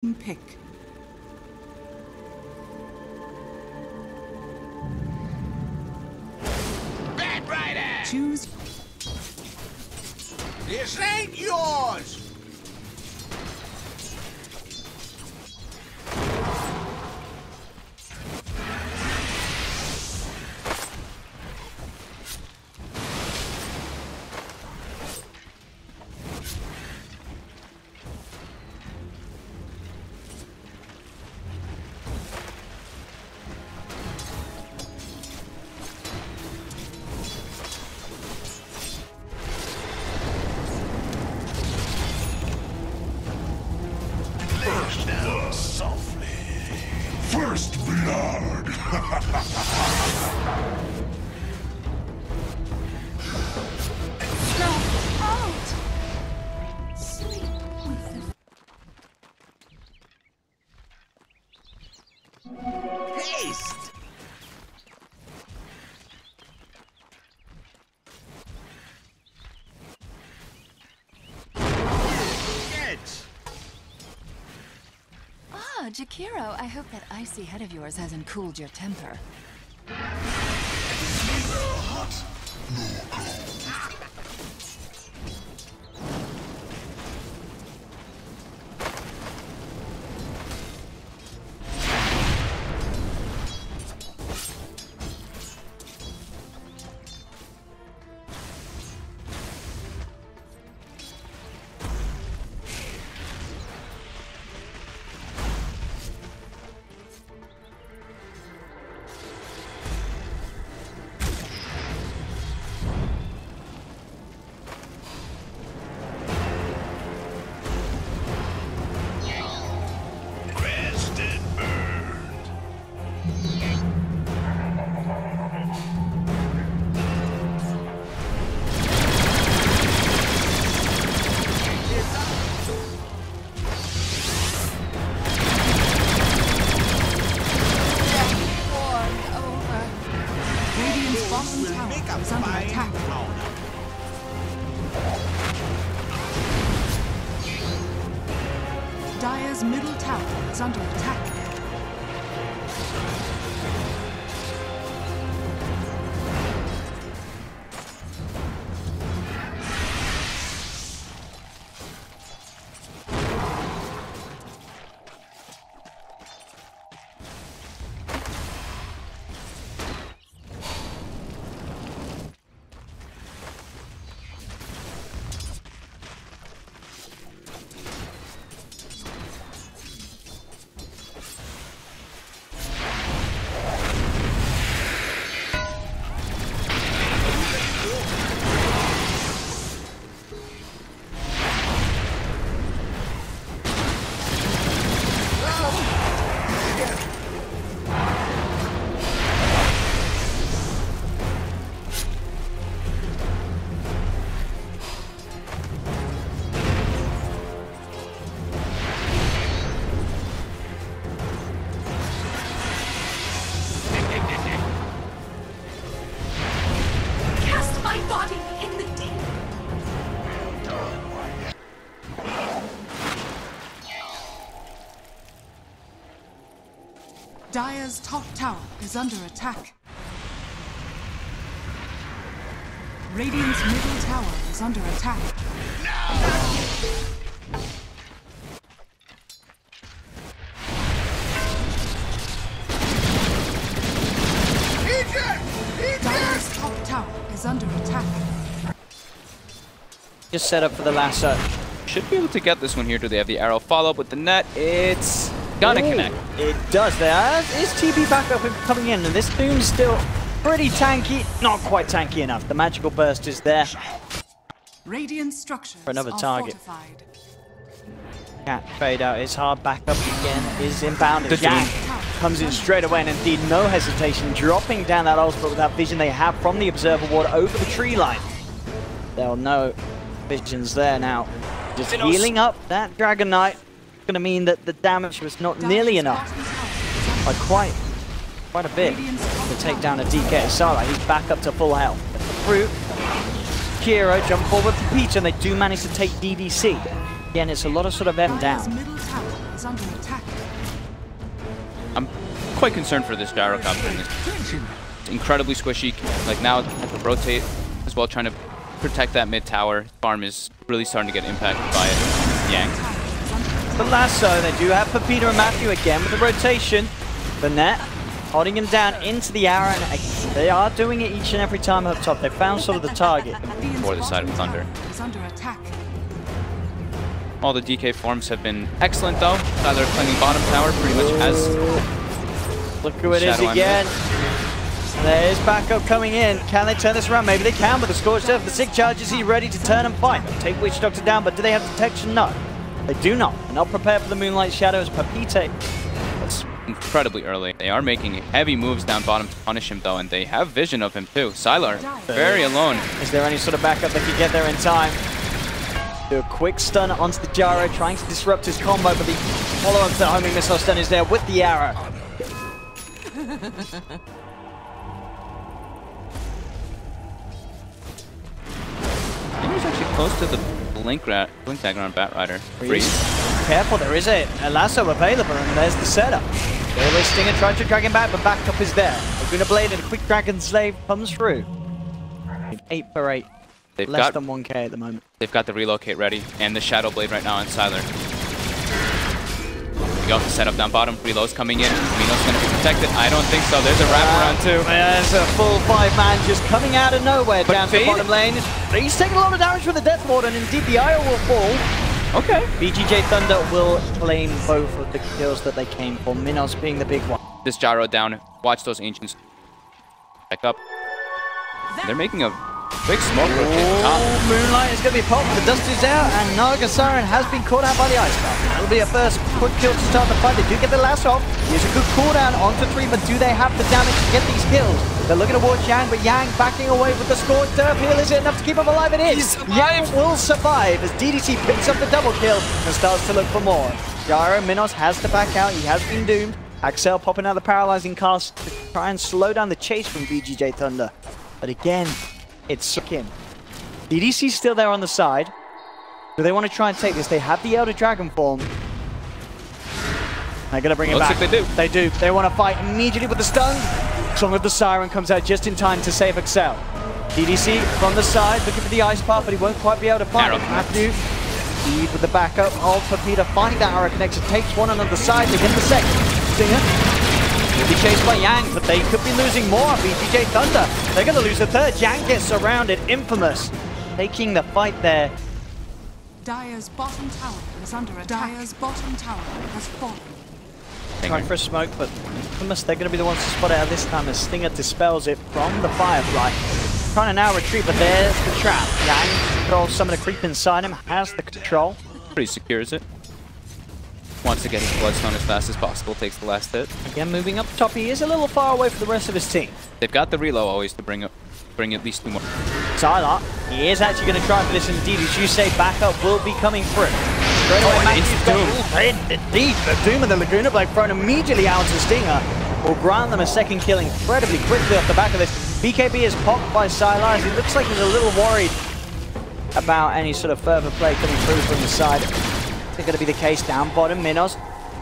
Pick. Bad rider! Choose. This ain't yours! First blood! Step out! Sleep with the Haste! Edge! Ah, Jakiro, I hope that icy head of yours hasn't cooled your temper. is under attack. Dire's middle tower is under attack. Dire's top tower is under attack. Radiant's middle tower is under attack. Dire's top tower is under attack. Just set up for the lasso. Should be able to get this one here. Do they have the arrow follow up with the net? It's gonna connect. It does. There is TP backup coming in, and this Doom's still pretty tanky. Not quite tanky enough. The magical burst is there. Radiant structures For another are target. fortified. Can't fade out. His hard backup again is inbounded. Yang comes in straight away, and indeed no hesitation, dropping down that ultimate with that vision they have from the observer ward over the tree line. They'll know visions there now. Just healing up that Dragon Knight. Going to mean that the damage was not nearly enough, by quite a bit, to take down a DK Sala. He's back up to full health. Through Kiro, jump forward for Peter, and they do manage to take DDC. Again, it's a lot of sort of M down. is under attack. I'm quite concerned for this gyrocopter. It's incredibly squishy. Like now, have to rotate as well, trying to protect that mid tower. Farm is really starting to get impacted by it. Yang. The lasso, they do have Pepita and Matthew again with the rotation. The net holding him down into the arrow, and they are doing it each and every time up top. They found sort of the target. For the side of Thunder. Is under attack. All the DK forms have been excellent though. Tyler claiming bottom tower pretty much has. Look who it is again. There's backup coming in. Can they turn this around? Maybe they can with the Scorched Earth. The Sig Charge, is he ready to turn and fight? They'll take Witch Doctor down, but do they have detection? No. They do not. They're not prepared for the Moonlight Shadows. Pepita. It's incredibly early. They are making heavy moves down bottom to punish him though, and they have vision of him too. Sylar, very alone. Is there any sort of backup that can get there in time? Do a quick stun onto the gyro, trying to disrupt his combo, but the follow-up to the homing missile stun is there with the arrow. He was actually close to the blink dagger on Batrider. Freeze. Careful, there is a lasso available, and there's the setup. Railway Stinger tried to drag him back, but backup is there. Laguna Blade and a quick Dragon Slave comes through. 8 for 8. They've Less got than 1k at the moment. They've got the relocate ready, and the Shadow Blade right now on Sylar. We got the setup down bottom. Reload's coming in. Mino's going to be protected. I don't think so. There's a wraparound too. There's a full 5-man just coming out of nowhere down to the bottom lane. He's taking a lot of damage from the Death Ward, and indeed the Io will fall. Okay. VGJ Thunder will claim both of the kills that they came for, Minos being the big one. This gyro down. Watch those Ancients back up. They're making a big smoke rotate top. Moonlight is going to be popped. The dust is out, and Naga Siren has been caught out by the Ice Path. That'll be a first quick kill to start the fight. They do get the lasso off. Here's a good cooldown onto 3, but do they have the damage to get these kills? They're looking towards Yang, but Yang backing away with the Scorched Earth heal. Is it enough to keep him alive? It is. Yang will survive as DDC picks up the double kill and starts to look for more. Gyro Minos has to back out. He has been doomed. Axel popping out the paralyzing cast to try and slow down the chase from VGJ Thunder. But again, it's stuck in. DDC's still there on the side. Do they want to try and take this? They have the Elder Dragon form. They're going to bring it back. Looks like they do. They do. They want to fight immediately with the stun. Song of the Siren comes out just in time to save Axel. DDC from the side, looking for the Ice Path, but he won't quite be able to find it. Matthew, Eve with the backup of Pepita, finding that arrow connection, takes one on the side to get the second. Stinger will be chased by Yang, but they could be losing more. VGJ Thunder, they're going to lose the third. Yang gets surrounded. InFamous taking the fight there. Dire's bottom tower is under attack. Dire's bottom tower has fallen. Trying for a smoke, but InFamous, they're going to be the ones to spot it out this time as Stinger dispels it from the Firefly. Trying to now retreat, but there's the trap. Yang controls some of the creep inside him, has the control. Pretty secures it. Wants to get his Bloodstone as fast as possible, takes the last hit. Again, moving up top, he is a little far away from the rest of his team. They've got the reload always to bring at least 2 more. Tyler, he is actually going to try for this indeed. As you say, backup will be coming through. Straight away, Matthew's got indeed the Doom and the Laguna Blade thrown immediately out to Stinger. Will grant them a second kill incredibly quickly off the back of this. BKB is popped by Silas. He looks like he's a little worried about any sort of further play coming through from the side. It's going to be the case down bottom. Minos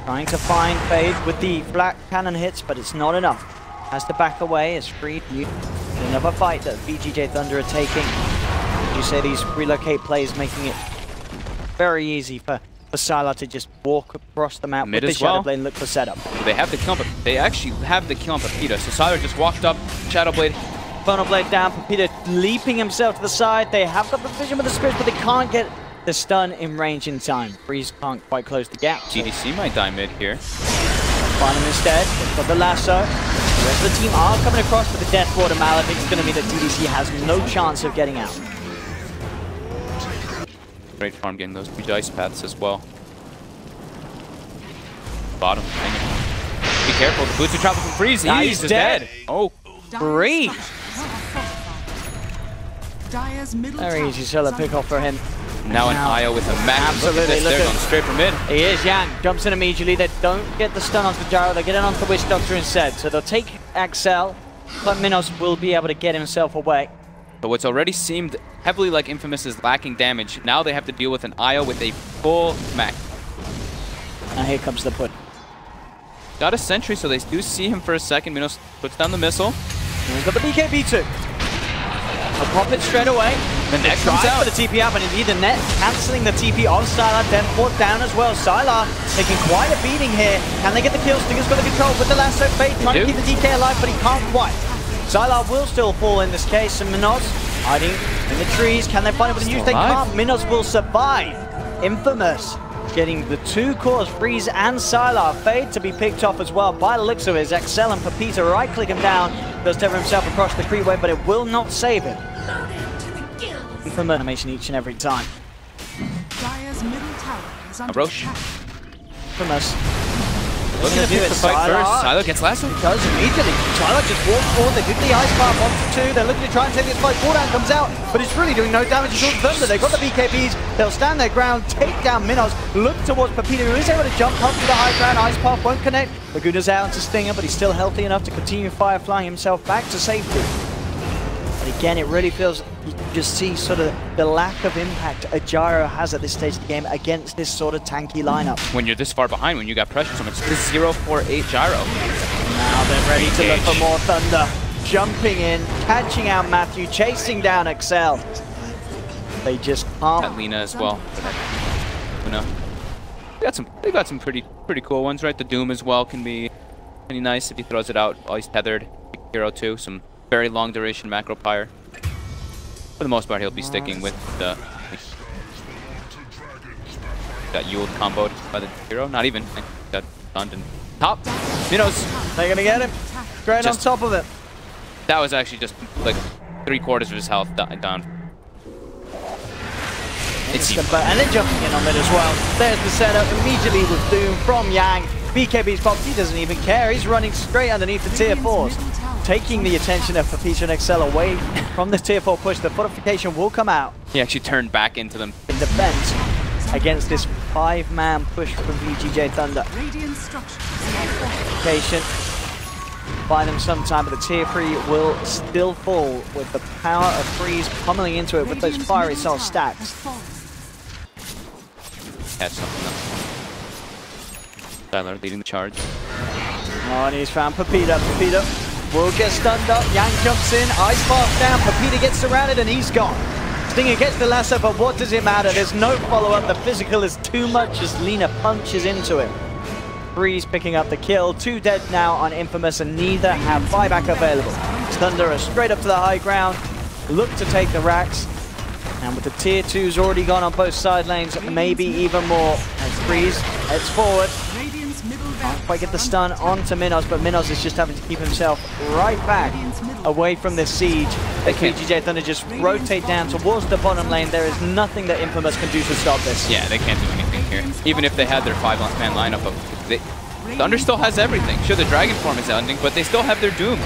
trying to find Fade with the flat cannon hits, but it's not enough. Has to back away as Freed. Another fight that VGJ Thunder are taking. You say these relocate plays making it very easy for Sylar to just walk across the map Mid with the as well. Shadow Blade and look for setup. They have the kill, but they actually have the kill on Pepita. So Sylar just walked up, Shadow Blade. Infernal Blade down, Pepita leaping himself to the side. They have got the vision with the Spirit, but they can't get the stun in range in time. Freeze can't quite close the gap. GDC might die mid here. Find him instead. They've got the lasso. The rest of the team are coming across for the Death Ward, and Malavik is going to mean that DDC has no chance of getting out. Great farm getting those 2 dice paths as well. Bottom, hanging. Be careful, the boots are traveling from Freeze. He's dead. Oh, Free. Dire's middle Very tower easy solo is pick under off for him. now an IO with a max. Look at this, they're going straight for mid. He is. Yang jumps in immediately. They don't get the stun onto Gyro. They get it onto Witch Doctor instead. So they'll take Axel, but Minos will be able to get himself away. But what's already seemed heavily like InFamous is lacking damage. Now they have to deal with an IO with a full max. Now here comes the put. Got a sentry, so they do see him for a second. Minos puts down the missile. And he's got the BKB too. I'll pop it straight away. The net comes Tries out. for the TP out, but indeed the net cancelling the TP on Sylar. Then fought down as well. Sylar taking quite a beating here. Can they get the kill? Stinger's got the control with the lasso. Fate trying to keep the DK alive, but he can't quite. Sylar will still fall in this case, and Minos hiding in the trees. Can they find it with the news? They can't. Minos will survive. InFamous getting the two cores, Freeze and Sylar. Fade to be picked off as well by the looks of it. Excel and Pepita right-click him down. Does tether himself across the creep wave, but it will not save him. InFamous animation each and every time. Dire's middle tower is under Roche. attack. InFamous. Looking to pick the fight first. Sylar gets lassoed. Does immediately. Sylar just walks forward. They do the ice bar onto 2. They're looking to try and take this fight. Cooldown comes out, but it's really doing no damage at all to Thunder. They've got the BKBs. They'll stand their ground, take down Minos, look towards Pepita, who is able to jump up to the high ground. Ice path won't connect. Laguna's out to Stinger, but he's still healthy enough to continue flying himself back to safety. But again, it really feels, you just see sort of the lack of impact a Gyro has at this stage of the game against this sort of tanky lineup. When you're this far behind, when you got pressure so much, it's 0-4-8 Gyro. Now they're ready to look for more Thunder. Jumping in, catching out Matthew, chasing down Excel. They just can't. Got Lina as well. You know, they got some pretty cool ones, right? The Doom as well can be pretty nice if he throws it out while he's tethered. Hero too, some very long duration macro pyre. For the most part, he'll be sticking with the got Yuled comboed by the hero. Not even got stunned and top. Minos, They're gonna get him. Straight on Just- top of it. that was actually just like 3/4 of his health down. It's And then jumping in on it as well. There's the setup immediately with Doom from Yang. BKB's popped, he doesn't even care. He's running straight underneath the tier 4s. Taking the attention of Pepita and Excel away from the tier 4 push. The fortification will come out He actually turned back into them. in defense against this 5-man push from VGJ Thunder. Radiant structures. Fortification. Buy them some time, but the tier 3 will still fall with the power of Freeze pummeling into it with those fiery soul stacks. Catch something else. Sylar leading the charge. Oh, and he's found Pepita. Pepita will get stunned up. Yang jumps in, ice path down. Pepita gets surrounded and he's gone. Stinger gets the lasso, but what does it matter? There's no follow-up. The physical is too much as Lina punches into it. Freeze picking up the kill. 2 dead now on InFamous, and neither have buyback available. Thunder are straight up to the high ground. Look to take the racks. And with the tier 2s already gone on both side lanes, maybe even more. As Freeze heads forward. Radiant's middle Can't quite get the stun onto Minos, but Minos is just having to keep himself right back away from this siege. The VGJ Thunder just rotate down towards the bottom lane. There is nothing that InFamous can do to stop this. Yeah, they can't do anything here. Even if they had their 5-man lineup, Thunder still has everything. Sure, the Dragon form is ending, but they still have their Doom.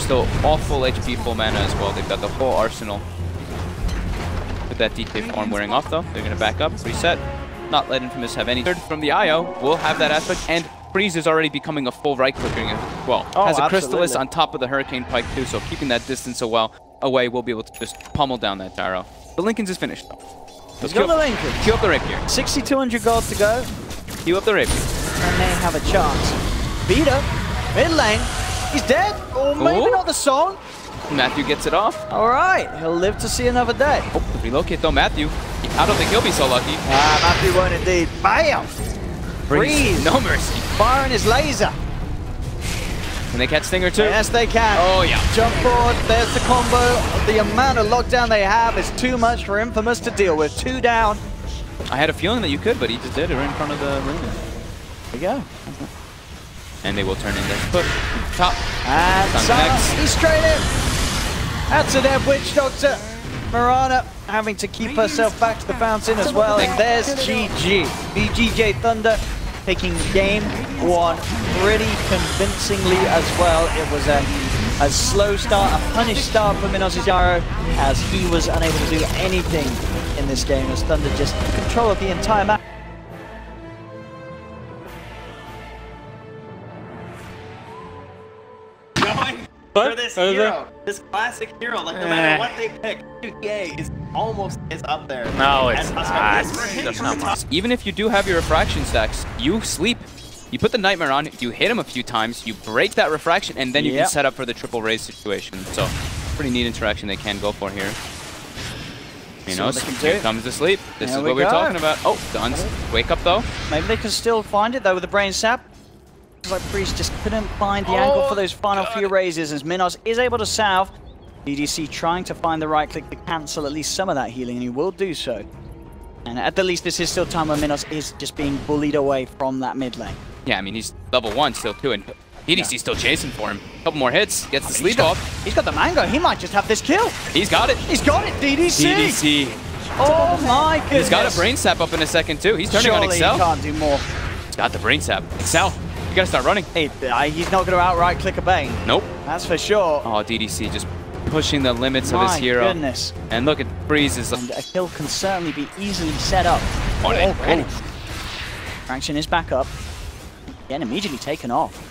Still all full HP, full mana as well. They've got the whole arsenal. With that DK form wearing off though, they're going to back up, reset. Not let InFamous have any. Third from the IO will have that aspect, and Freeze is already becoming a full right-clicking as well. Has a Crystallis on top of the Hurricane Pike too, so keeping that distance away, we'll be able to just pummel down that Gyro. The Linken's is finished though. He's got the Linken. Queue up the Rapier. 6,200 gold to go. Queue up the Rapier. And they have a chance. Vita, mid lane. He's dead. Or maybe Ooh. not the song. Matthew gets it off. All right, he'll live to see another day. Oh, the relocate though, Matthew. I don't think he'll be so lucky. Matthew won't indeed. Bam! Freeze. No mercy. Firing his laser. Can they catch Stinger too? Yes, they can. Oh, yeah. Jump forward. There's the combo. The amount of lockdown they have is too much for InFamous to deal with. 2 down. I had a feeling that you could, but he just did it right in front of the room. There you go. And they will turn in this push. Top. And Next. he's straight in. That's a dead Witch Doctor. Mirana having to keep herself back to the fountain as well. And there's GG. VGJ Thunder taking game 1 pretty convincingly as well. It was a slow start, a punished start for Minos Gyro as he was unable to do anything in this game as Thunder just took control of the entire map. For this hero, this classic hero, like no matter what they pick, 2 gays. almost is up there. No, it's not. That's not possible. Even if you do have your refraction stacks, you sleep. You put the Nightmare on, you hit him a few times, you break that refraction, and then you can set up for the triple raise situation. So, pretty neat interaction they can go for here. Here comes the sleep. This is what we're talking about. Oh, Duns. Wake up, though. Maybe they can still find it, though, with the Brain Sap. Like Priest just couldn't find the angle for those final few raises, as Minos is able to salve. DDC trying to find the right click to cancel at least some of that healing, and he will do so. And at the least, this is still time where Minos is just being bullied away from that mid lane. Yeah, I mean, he's level 1 still, too, and DDC's still chasing for him. A couple more hits, gets the sleep off. He's got the mango. He might just have this kill. He's got it. He's got it, DDC. DDC. Oh, my goodness. He's got a Brain Sap up in a second, too. He's turning on Excel. He can't do more. He's got the Brain Sap. Excel, you gotta start running. Hey, he's not going to outright click a Bane. Nope. That's for sure. Oh, DDC just pushing the limits of his hero. My goodness. And look at Freeze is... And a kill can certainly be easily set up. Fraction is back up. Again, immediately taken off.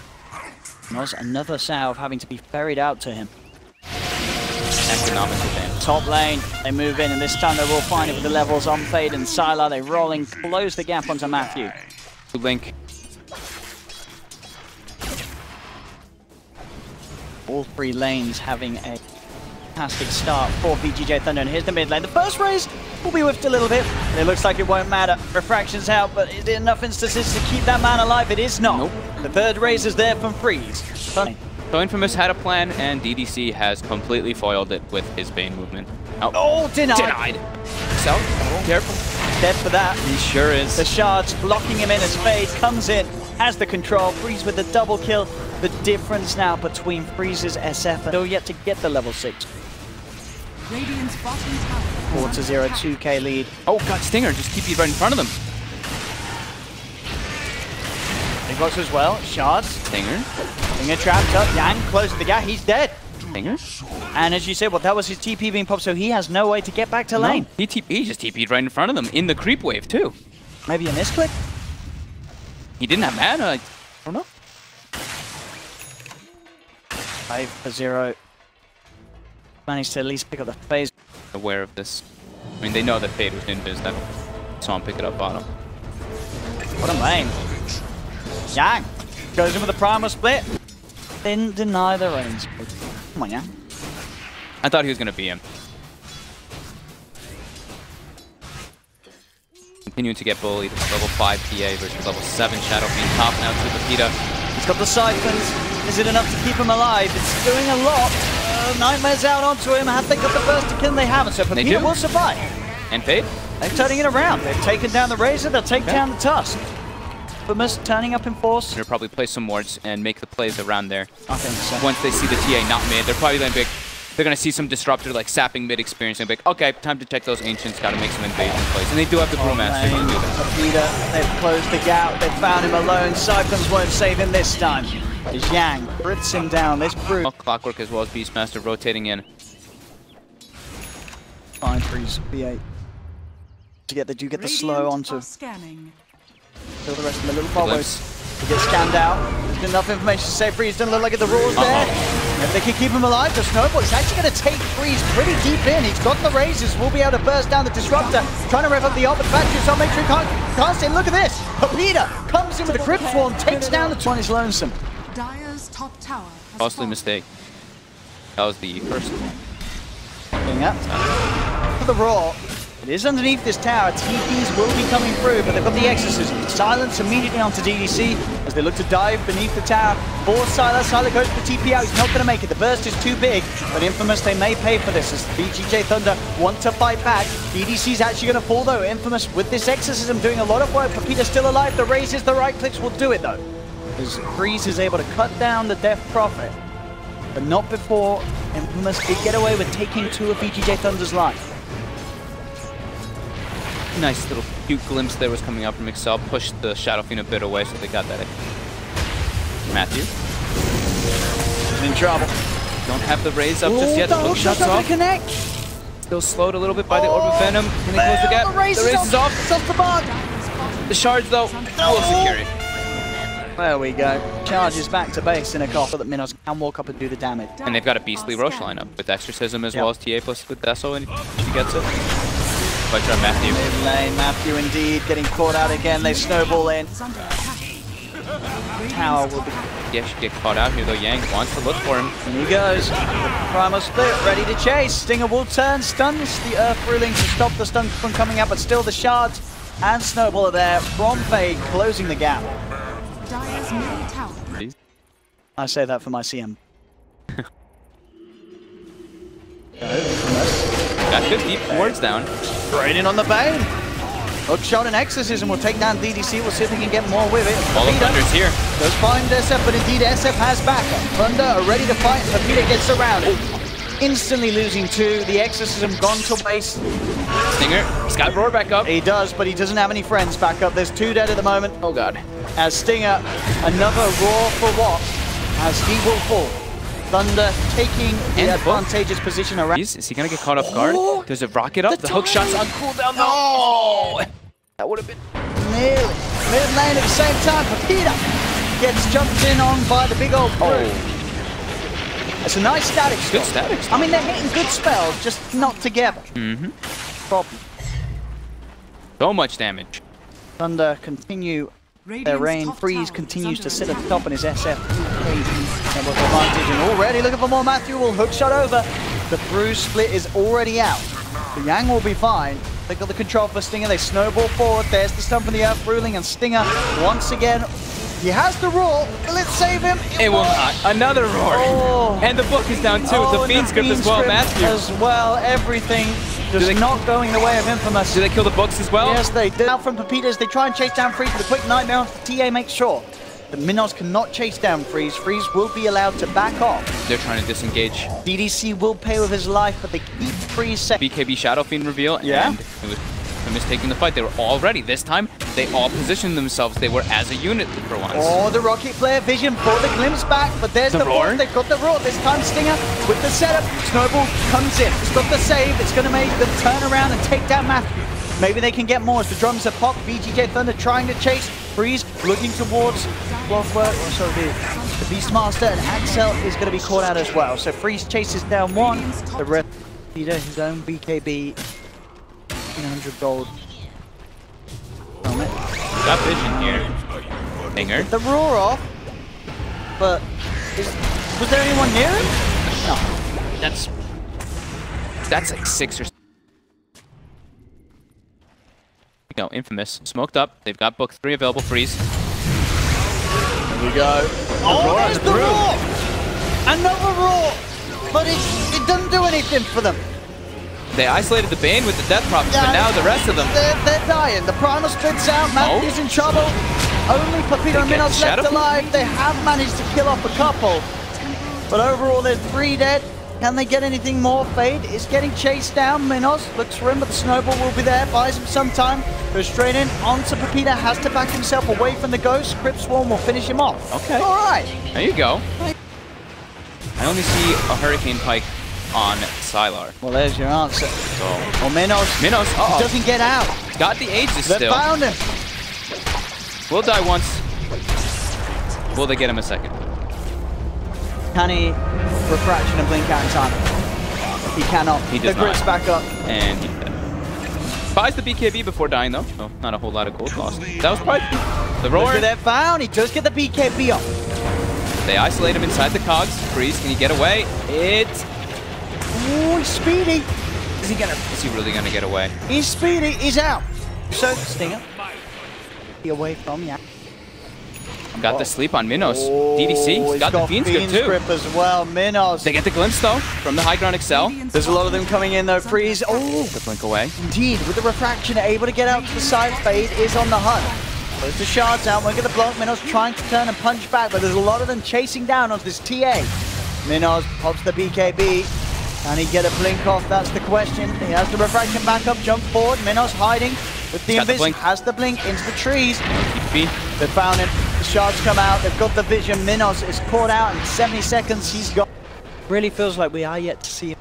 There's another salve having to be ferried out to him. Economical damage. Top lane, they move in, and this time they will find it with the levels on Fade and Sylar. They rolling, close the gap onto Matthew. Link. All three lanes having a fantastic start for VGJ Thunder, and here's the mid lane. The first raise will be whiffed a little bit. It looks like it won't matter. Refraction's out, but is there enough instances to keep that man alive? It is not. Nope. The third raise is there from Freeze. So InFamous had a plan, and DDC has completely foiled it with his Bane movement. Oh, denied. So, careful. Dead for that. He sure is. The shards blocking him in as Fade comes in, has the control. Freeze with the double kill. The difference now between Freeze's SF and still yet to get the level 6. Radiant's bottom tower. 4-0, 2k lead. Oh god, Stinger, just keep you right in front of them. Big box as well, shards. Stinger trapped up, Yang closes the gap, he's dead. Stinger. And as you said, well, that was his TP being popped, so he has no way to get back to lane. He just TP'd right in front of them, in the creep wave too. Maybe a misclick? He didn't have mana, I don't know. 5-0. Managed to at least pick up the phase. Aware of this. I mean, they know that Fade was invis, that saw him pick it up bottom. What a lane. Yang goes in with a primal split. Didn't deny the range. Come on, Yang. I thought he was going to be him. Continuing to get bullied. Level 5 PA versus level 7 Shadow Fiend. Top now to the Peta. He's got the siphons. Is it enough to keep him alive? It's doing a lot. Nightmare's out onto him. Have they got the burst to kill him? They haven't, so Pepita will survive. And Fade? They're turning it around. They've taken down the Razor, they'll take down the Tusk. InFamous turning up in force. They'll probably play some wards and make the plays around there. I think so. Once they see the TA not mid, they're probably going to be... They're going to see some Disruptor, like sapping mid experience, and be like, okay, time to check those Ancients, got to make some invasion plays. And they do have the Brewmaster to do that. Pepita, they've closed the gap, they've found him alone. Siphons won't save him this time. As Yang brits him down, this Brew. Clockwork as well as Beastmaster rotating in. Fine, Freeze, B8. Do get the slow onto. Scanning. Kill the rest of the little combos. He gets scanned out. There's enough information to say Freeze doesn't look like the Raw's there. If they can keep him alive, the Snowball is actually going to take Freeze pretty deep in. He's got the razors, will be able to burst down the Disruptor. Trying to rev up the ult, but Battery, so make sure he can't stay. Look at this. Pepita comes in with the Crypt Swarm, takes down the one. He's lonesome. Dire's top tower. Costly mistake. That was the first one. Getting up. For the Raw. It is underneath this tower. TPs will be coming through, but they've got the Exorcism. Silence immediately onto DDC as they look to dive beneath the tower. For Sylar. Sylar goes for TP out. He's not going to make it. The burst is too big, but InFamous, they may pay for this as VGJ Thunder want to fight back. DDC's actually going to fall though. InFamous with this Exorcism doing a lot of work. Pepita's still alive. The raises, the right clicks will do it though. As Freeze is able to cut down the Death Prophet, but not before InFamous did get away with taking 2 of VGJ Thunder's life. Nice little cute glimpse there was coming out from Excel. Pushed the Shadow Fiend a bit away, so they got that. Matthew. He's in trouble. Don't have the raise up just yet. The hook shots off. Connect. Still slowed a little bit by the Orb of Venom. Can they close the gap? The race is off. It's off the bar. The shards, though, will secure it. There we go. Charges back to base in a cough so that Minos can walk up and do the damage. And they've got a beastly Roche lineup with Exorcism as well as TA plus with Deso, and she gets it. But Matthew. Mid lane, Matthew indeed getting caught out again. They snowball in. Tower will be... Yeah, should get caught out here though. Yang wants to look for him. And he goes. Primal split, ready to chase. Stinger will turn, stuns the Earth Ruling to stop the stun from coming out, but still the shards and Snowball are there from Fade, closing the gap. Dire's middle tower. I say that for my CM. Got good deep wards down. Straight in on the Bane. Hook shot and Exorcism will take down DDC. We'll see if we can get more with it. All of Thunder's here. Does find SF, but indeed SF has backup. Thunder are ready to fight. Papita gets surrounded. Instantly losing two. The Exorcism gone to waste. Stinger, he's got Roar back up. He does, but he doesn't have any friends back up. There's two dead at the moment. Oh god. As Stinger, another Roar for what? As he will fall. Thunder taking the advantageous position around. Is he gonna get caught off guard? There's a rocket up. The hook shot's on cooldown. No! That would have been nearly mid lane at the same time. Papita gets jumped in on by the big old brute. It's a nice static good storm. static storm. I mean, they're hitting good spells, just not together. Problem. So much damage. Thunder continue their reign. Freeze continues to sit at the top on his SF. Double advantage, and already looking for more. Matthew will hook shot over. The bruise split is already out. The Yang will be fine. They got the control for Stinger. They snowball forward. There's the stun from the Earth Ruling, and Stinger once again. He has the roar. Will it save him? It will not. Another roar. Oh. And the book is down too. The Fiend's Grip as well, Matthew. As well, everything just not going the way of InFamous. Do they kill the books as well? Yes, they did. Out from Papitas, they try and chase down Freeze with a quick nightmare. TA makes sure that Minos cannot chase down Freeze. Freeze will be allowed to back off. They're trying to disengage. DDC will pay with his life, but they keep Freeze safe. BKB Shadow Fiend reveal, Yeah. and it was InFamous taking the fight. They were all ready. This time, they all positioned themselves. They were as a unit for once. Oh, the Rocket Player vision for the glimpse back, but there's the roar. They've got the roar. This time Stinger with the setup. Snowball comes in. It's got the save. It's going to make them turn around and take down Matthew. Maybe they can get more as the drums are popped. VGJ Thunder trying to chase. Freeze looking towards Blockwork. Also the Beastmaster, and Axel is going to be caught out as well. So Freeze chases down one. The rest leader, his own BKB. 100 gold. Got vision here. Stinger. The roar off, but was there anyone near him? No. That's like 6 or 7. Go, InFamous. Smoked up. They've got book 3 available. Freeze. There we go. Oh, there's the roar! Another roar! But it doesn't do anything for them. They isolated the Bane with the death props, but now the rest of them. They're dying. The Primal splits out. Matthew's in trouble. Only Papita and Minos left alive. They have managed to kill off a couple. But overall, there's 3 dead. Can they get anything more? Fade is getting chased down. Minos looks for him, but the Snowball will be there. Buys him some time. Goes straight in. Onto Papita. Has to back himself away from the Ghost. Crypt Swarm will finish him off. Okay. All right. There you go. I only see a Hurricane Pike on Sylar. Well, there's your answer. So, well, Minos doesn't get out. Got the Aegis They still. found him. Will die once. Will they get him a second? Can he refraction and blink out in time? He cannot. He does the Grip's not. back up. And he's dead. Buys the BKB before dying though. So not a whole lot of gold lost. That was probably the roar. Look at that found. He does get the BKB up. They isolate him inside the cogs. Freeze, can he get away? Oh, he's speedy. Is he really gonna get away? He's speedy. He's out. So Stinger. Be away from ya. Got the sleep on Minos. DDC, he's got the Fiend's Grip too. Grip as well. Minos. They get the glimpse though from the high ground Excel. There's a lot of them coming in though. Freeze. Oh, The blink away. indeed. With the refraction, able to get out to the side. Fade is on the hunt. There's the shards out. Look at the block. Minos trying to turn and punch back, but there's a lot of them chasing down on this TA. Minos pops the BKB. Can he get a blink off? That's the question. He has the refraction back up, jump forward. Minos hiding with the invis. Has the blink into the trees. They found him. The shards come out. They've got the vision. Minos is caught out in 70 seconds. He's got. Really feels like we are yet to see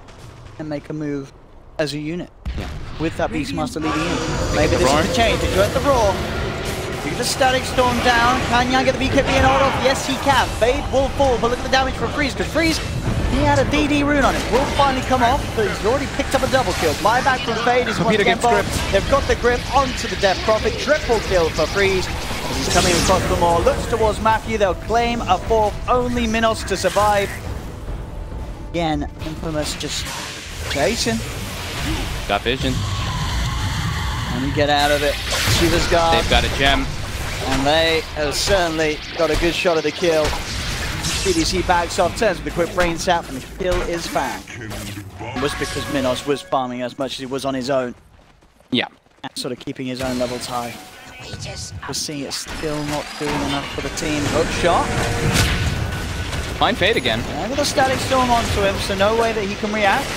him make a move as a unit. Yeah. With that Beastmaster leading in. Maybe this is the change. They go at the roar. with the Static Storm down. Can Yang get the BKB and hold off? Yes, he can. Fade will fall, but look at the damage from Freeze, because Freeze, he had a DD rune on it. Will finally come off, but he's already picked up a double kill. Buyback from Fade is once again bold. They've got the grip onto the Death Prophet. Triple kill for Freeze. He's coming across the more. Looks towards Matthew. They'll claim a fourth. Only Minos to survive. Again, InFamous just chasing. Got vision. And we get out of it. Shiva's guard. They've got a gem. And they have certainly got a good shot of the kill. DDC backs off, turns with a quick brain sap, and the kill is found. It was because Minos was farming as much as he was on his own. Yeah. And sort of keeping his own levels high. We're seeing it still not doing enough for the team. Hook shot. Fine Fade again. And with a Static Storm onto him, so no way that he can react.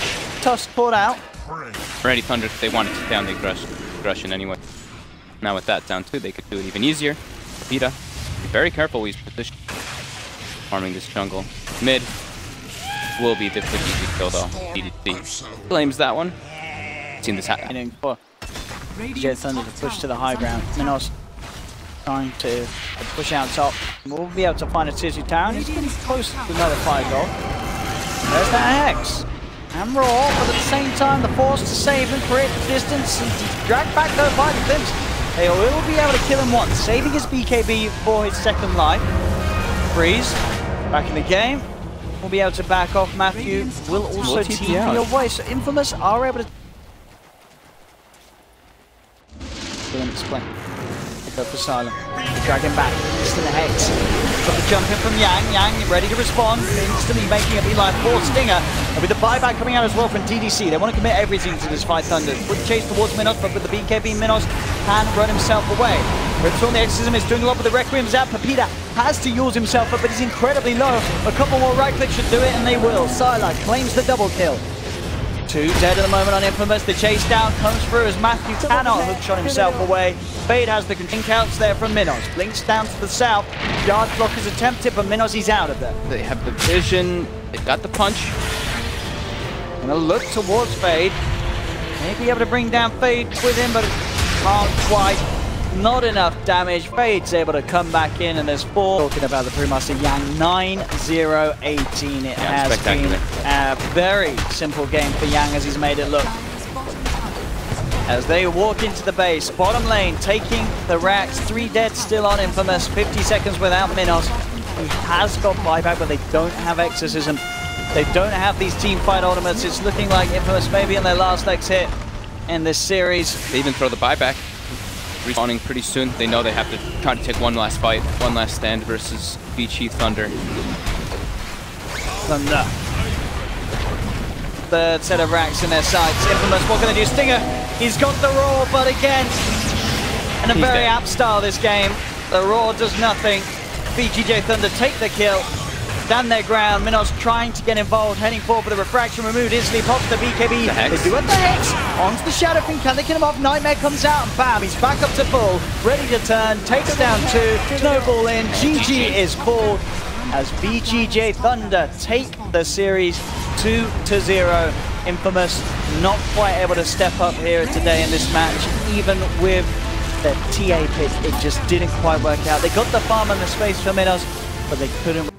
Tusk caught out. Ready Thunder, if they wanted to down the aggression anyway. Now with that down too, they could do it even easier. Vita, be very careful with his position. Farming this jungle. Mid will be the quick easy kill though. DDC claims that one. Seen this happen. For VGJ Thunder to push to the high ground. Minos trying to push out top. We'll be able to find a Tizu Town. He's getting close to another 5 goal. There's that Hex. And Raw, but at the same time, the force to save him, create the distance, and drag back those by the Clips. They will be able to kill him once, saving his BKB for his second life. Freeze, back in the game. We'll be able to back off. Matthew will also TP away, so InFamous are able to... Explain. Go for Silent. Drag him back. Instant Hex. Got the jump in from Yang. Yang ready to respond. Instantly making a beeline for Stinger. And with the buyback coming out as well from DDC, they want to commit everything to this fight Thunder. Quick chase towards Minos, but with the BKB, Minos can run himself away. Rips on the Exorcism is doing a lot with the Requiem's out. Papita has to use himself up, but he's incredibly low. A couple more right clicks should do it, and they will. Sylar claims the double kill. 2 dead at the moment on InFamous. The chase down comes through as Matthew cannot hookshot himself away. Fade has the blink outs there from Minos. Blinks down to the south. Yard block is attempted, but Minos is out of there. They have the vision. They've got the punch. Gonna look towards Fade. May be able to bring down Fade with him, but can't quite. Not enough damage. Fade's able to come back in, and there's 4. Talking about the Brewmaster Yang, 9-0-18. It has been a very simple game for Yang as he's made it look. As they walk into the base, bottom lane taking the racks. 3 dead still on InFamous. 50 seconds without Minos. He has got buyback, but they don't have Exorcism. They don't have these team fight ultimates. It's looking like InFamous maybe in their last legs hit in this series. They even throw the buyback. Respawning pretty soon. They know they have to try to take one last fight, one last stand versus VGJ Thunder. Thunder. Third set of racks in their sights. InFamous, what can they do? Stinger, he's got the roar, but again, in a very apt style this game. The roar does nothing. VGJ Thunder take the kill. Stand their ground. Minos trying to get involved, heading forward for the refraction, removed instantly, pops the BKB. They do it the Hex, onto the Shadow Fiend, can they kill him off? Nightmare comes out, and bam, he's back up to full, ready to turn, takes down 2, snowball in, GG is called, as VGJ Thunder take the series 2-0. InFamous not quite able to step up here today in this match, even with the TA pick, it just didn't quite work out. They got the farm and the space for Minos, but they couldn't